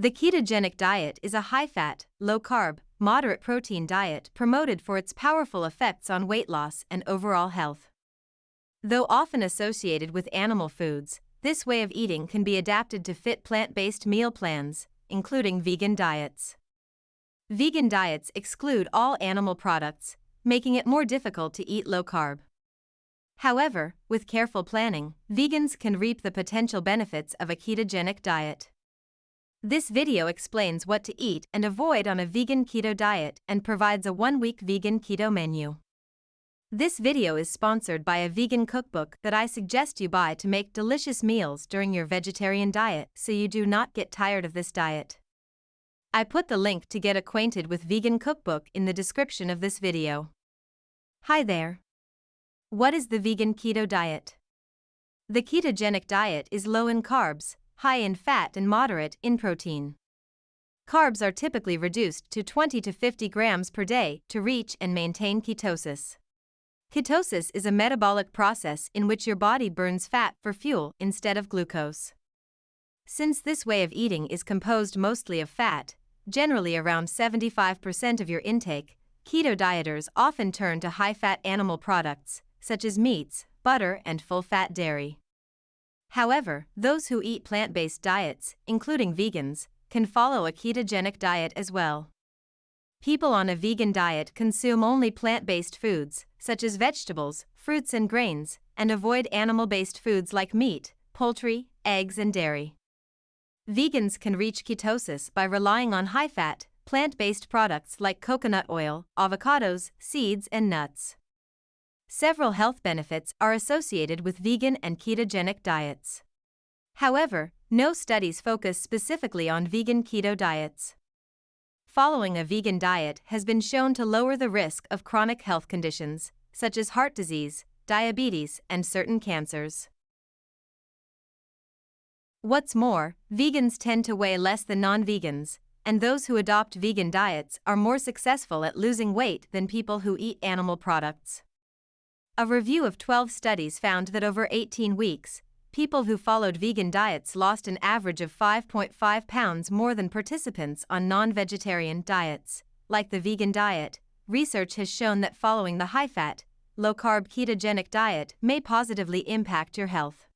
The ketogenic diet is a high-fat, low-carb, moderate protein diet promoted for its powerful effects on weight loss and overall health. Though often associated with animal foods, this way of eating can be adapted to fit plant-based meal plans, including vegan diets. Vegan diets exclude all animal products, making it more difficult to eat low-carb. However, with careful planning, vegans can reap the potential benefits of a ketogenic diet. This video explains what to eat and avoid on a vegan keto diet and provides a one-week vegan keto menu. This video is sponsored by a vegan cookbook that I suggest you buy to make delicious meals during your vegetarian diet so you do not get tired of this diet. I put the link to get acquainted with vegan cookbook in the description of this video. Hi there. What is the vegan keto diet? The ketogenic diet is low in carbs, high in fat and moderate in protein. Carbs are typically reduced to 20 to 50 grams per day to reach and maintain ketosis. Ketosis is a metabolic process in which your body burns fat for fuel instead of glucose. Since this way of eating is composed mostly of fat, generally around 75% of your intake, keto dieters often turn to high-fat animal products, such as meats, butter, and full-fat dairy. However, those who eat plant-based diets, including vegans, can follow a ketogenic diet as well. People on a vegan diet consume only plant-based foods, such as vegetables, fruits and grains, and avoid animal-based foods like meat, poultry, eggs and dairy. Vegans can reach ketosis by relying on high-fat, plant-based products like coconut oil, avocados, seeds and nuts. Several health benefits are associated with vegan and ketogenic diets. However, no studies focus specifically on vegan keto diets. Following a vegan diet has been shown to lower the risk of chronic health conditions, such as heart disease, diabetes, and certain cancers. What's more, vegans tend to weigh less than non-vegans, and those who adopt vegan diets are more successful at losing weight than people who eat animal products. A review of 12 studies found that over 18 weeks, people who followed vegan diets lost an average of 5.5 pounds more than participants on non-vegetarian diets. Like the vegan diet, research has shown that following the high-fat, low-carb ketogenic diet may positively impact your health.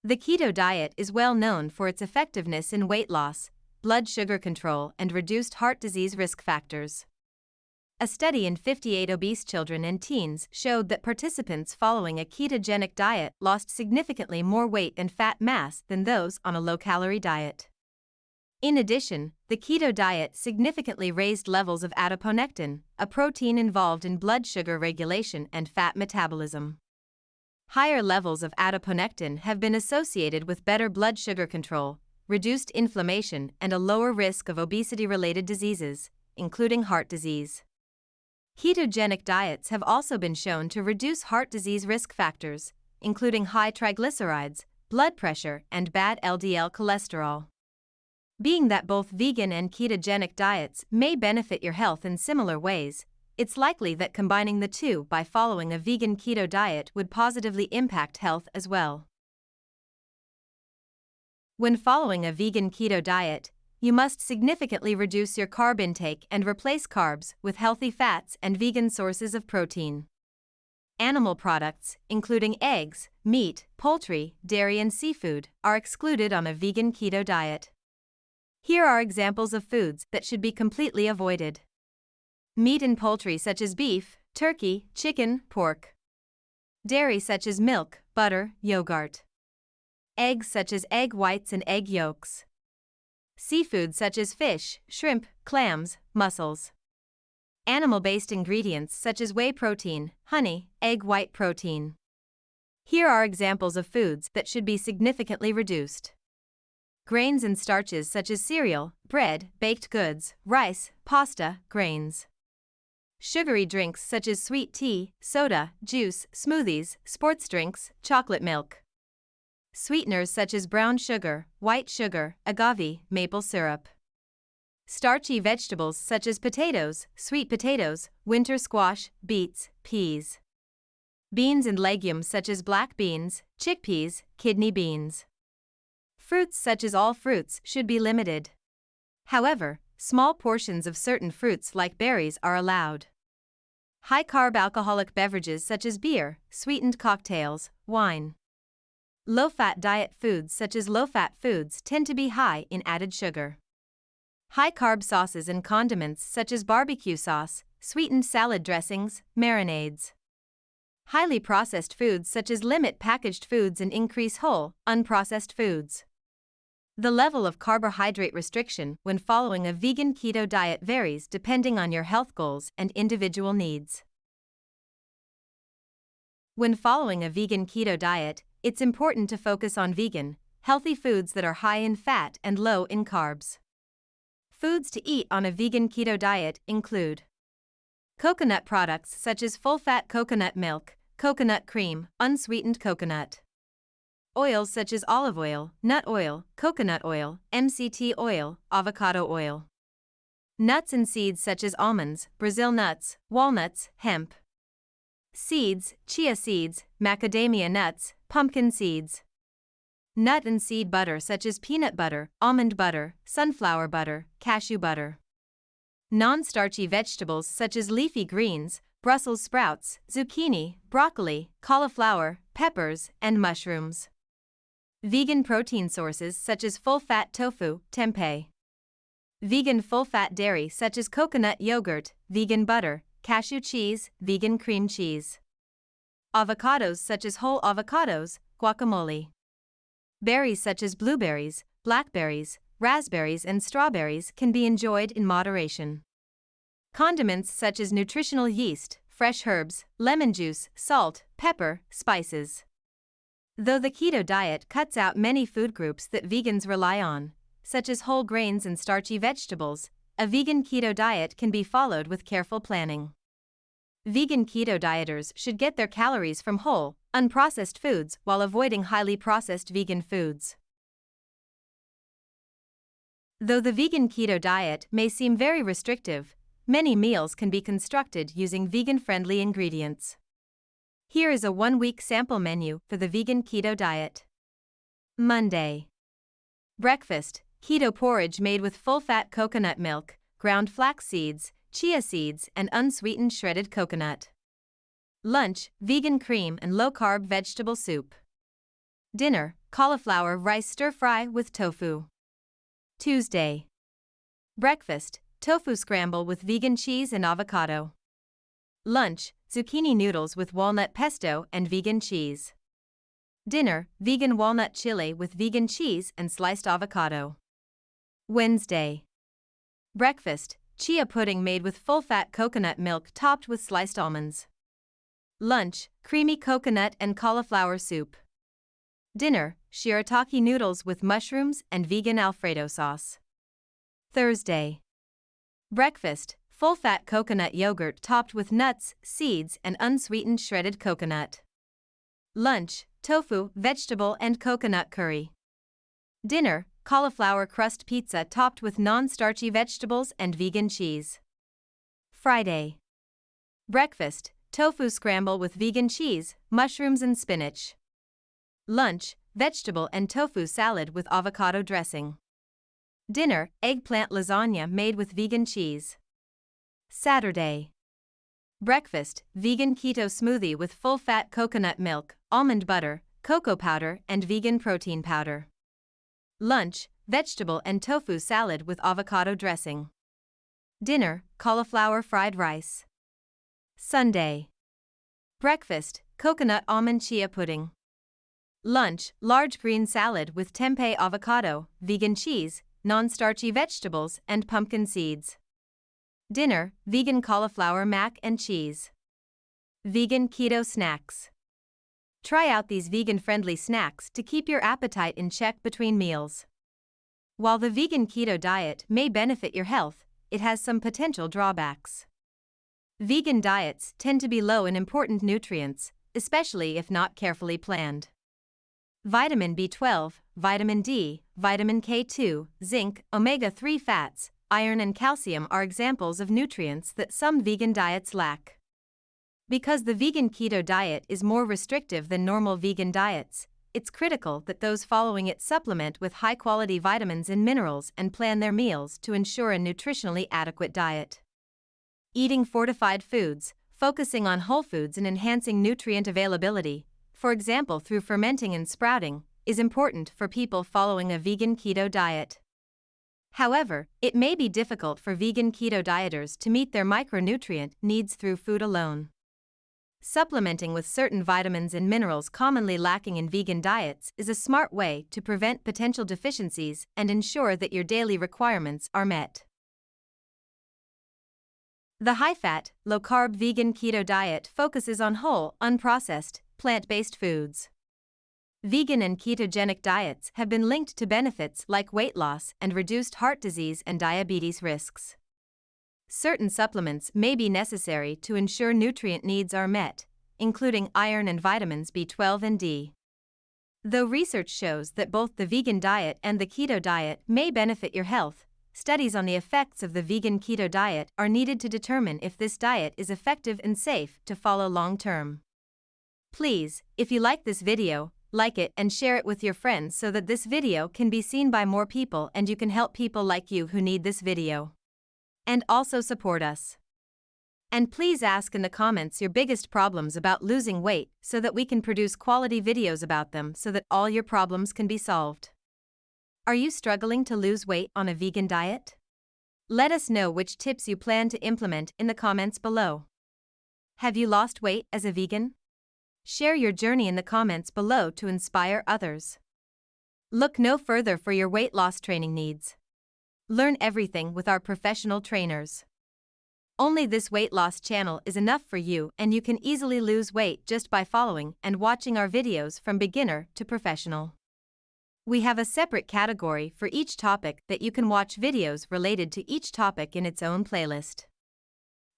The keto diet is well known for its effectiveness in weight loss, blood sugar control, and reduced heart disease risk factors. A study in 58 obese children and teens showed that participants following a ketogenic diet lost significantly more weight and fat mass than those on a low-calorie diet. In addition, the keto diet significantly raised levels of adiponectin, a protein involved in blood sugar regulation and fat metabolism. Higher levels of adiponectin have been associated with better blood sugar control, reduced inflammation, and a lower risk of obesity-related diseases, including heart disease. Ketogenic diets have also been shown to reduce heart disease risk factors, including high triglycerides, blood pressure, and bad LDL cholesterol. Being that both vegan and ketogenic diets may benefit your health in similar ways, it's likely that combining the two by following a vegan keto diet would positively impact health as well. When following a vegan keto diet, you must significantly reduce your carb intake and replace carbs with healthy fats and vegan sources of protein. Animal products, including eggs, meat, poultry, dairy, and seafood, are excluded on a vegan keto diet. Here are examples of foods that should be completely avoided. Meat and poultry such as beef, turkey, chicken, pork. Dairy such as milk, butter, yogurt. Eggs such as egg whites and egg yolks. Seafood such as fish, shrimp, clams, mussels. Animal-based ingredients such as whey protein, honey, egg white protein. Here are examples of foods that should be significantly reduced. Grains and starches such as cereal, bread, baked goods, rice, pasta, grains. Sugary drinks such as sweet tea, soda, juice, smoothies, sports drinks, chocolate milk. Sweeteners such as brown sugar, white sugar, agave, maple syrup. Starchy vegetables such as potatoes, sweet potatoes, winter squash, beets, peas. Beans and legumes such as black beans, chickpeas, kidney beans. Fruits such as all fruits should be limited. However, small portions of certain fruits like berries are allowed. High-carb alcoholic beverages such as beer, sweetened cocktails, wine. Low-fat diet foods such as low-fat foods tend to be high in added sugar. High-carb sauces and condiments such as barbecue sauce, sweetened salad dressings, marinades. Highly processed foods such as limit packaged foods and increase whole, unprocessed foods. The level of carbohydrate restriction when following a vegan keto diet varies depending on your health goals and individual needs. When following a vegan keto diet, it's important to focus on vegan, healthy foods that are high in fat and low in carbs. Foods to eat on a vegan keto diet include coconut products such as full-fat coconut milk, coconut cream, unsweetened coconut. Oils such as olive oil, nut oil, coconut oil, MCT oil, avocado oil. Nuts and seeds such as almonds, Brazil nuts, walnuts, hemp. Seeds, chia seeds, macadamia nuts, pumpkin seeds. Nut and seed butter such as peanut butter, almond butter, sunflower butter, cashew butter. Non-starchy vegetables such as leafy greens, Brussels sprouts, zucchini, broccoli, cauliflower, peppers, and mushrooms. Vegan protein sources such as full-fat tofu, tempeh. Vegan full-fat dairy such as coconut yogurt, vegan butter, cashew cheese, vegan cream cheese. Avocados such as whole avocados, guacamole. Berries such as blueberries, blackberries, raspberries and strawberries can be enjoyed in moderation. Condiments such as nutritional yeast, fresh herbs, lemon juice, salt, pepper, spices. Though the keto diet cuts out many food groups that vegans rely on, such as whole grains and starchy vegetables, a vegan keto diet can be followed with careful planning. Vegan keto dieters should get their calories from whole, unprocessed foods while avoiding highly processed vegan foods. Though the vegan keto diet may seem very restrictive, many meals can be constructed using vegan-friendly ingredients. Here is a one-week sample menu for the vegan keto diet. Monday. Breakfast: keto porridge made with full-fat coconut milk, ground flax seeds, chia seeds, and unsweetened shredded coconut. Lunch: vegan cream and low-carb vegetable soup. Dinner: cauliflower rice stir-fry with tofu. Tuesday. Breakfast: tofu scramble with vegan cheese and avocado. Lunch: zucchini noodles with walnut pesto and vegan cheese. Dinner: vegan walnut chili with vegan cheese and sliced avocado. Wednesday. Breakfast: chia pudding made with full-fat coconut milk topped with sliced almonds. Lunch: creamy coconut and cauliflower soup. Dinner: shirataki noodles with mushrooms and vegan Alfredo sauce. Thursday. Breakfast: full-fat coconut yogurt topped with nuts, seeds, and unsweetened shredded coconut. Lunch: tofu, vegetable, and coconut curry. Dinner: cauliflower crust pizza topped with non-starchy vegetables and vegan cheese. Friday. Breakfast: tofu scramble with vegan cheese, mushrooms, and spinach. Lunch: vegetable and tofu salad with avocado dressing. Dinner: eggplant lasagna made with vegan cheese. Saturday. Breakfast: vegan keto smoothie with full-fat coconut milk, almond butter, cocoa powder, and vegan protein powder. Lunch: vegetable and tofu salad with avocado dressing. Dinner: cauliflower fried rice. Sunday. Breakfast: coconut almond chia pudding. Lunch: large green salad with tempeh avocado, vegan cheese, non-starchy vegetables, and pumpkin seeds. Dinner: vegan cauliflower mac and cheese. Vegan keto snacks. Try out these vegan-friendly snacks to keep your appetite in check between meals. While the vegan keto diet may benefit your health, it has some potential drawbacks. Vegan diets tend to be low in important nutrients, especially if not carefully planned. Vitamin B12, vitamin D, vitamin K2, zinc, omega-3 fats, iron and calcium are examples of nutrients that some vegan diets lack. Because the vegan keto diet is more restrictive than normal vegan diets, it's critical that those following it supplement with high-quality vitamins and minerals and plan their meals to ensure a nutritionally adequate diet. Eating fortified foods, focusing on whole foods and enhancing nutrient availability, for example through fermenting and sprouting, is important for people following a vegan keto diet. However, it may be difficult for vegan keto dieters to meet their micronutrient needs through food alone. Supplementing with certain vitamins and minerals commonly lacking in vegan diets is a smart way to prevent potential deficiencies and ensure that your daily requirements are met. The high-fat, low-carb vegan keto diet focuses on whole, unprocessed, plant-based foods. Vegan and ketogenic diets have been linked to benefits like weight loss and reduced heart disease and diabetes risks. Certain supplements may be necessary to ensure nutrient needs are met, including iron and vitamins B12 and D. Though research shows that both the vegan diet and the keto diet may benefit your health, studies on the effects of the vegan keto diet are needed to determine if this diet is effective and safe to follow long-term. Please, if you like this video, like it and share it with your friends so that this video can be seen by more people and you can help people like you who need this video. And also support us. And please ask in the comments your biggest problems about losing weight so that we can produce quality videos about them so that all your problems can be solved. Are you struggling to lose weight on a vegan diet? Let us know which tips you plan to implement in the comments below. Have you lost weight as a vegan? Share your journey in the comments below to inspire others. Look no further for your weight loss training needs. Learn everything with our professional trainers. Only this weight loss channel is enough for you and you can easily lose weight just by following and watching our videos from beginner to professional. We have a separate category for each topic that you can watch videos related to each topic in its own playlist.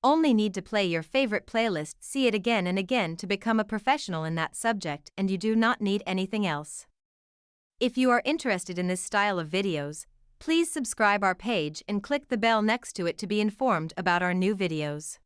Only need to play your favorite playlist, see it again and again to become a professional in that subject, and you do not need anything else. If you are interested in this style of videos, please subscribe our page and click the bell next to it to be informed about our new videos.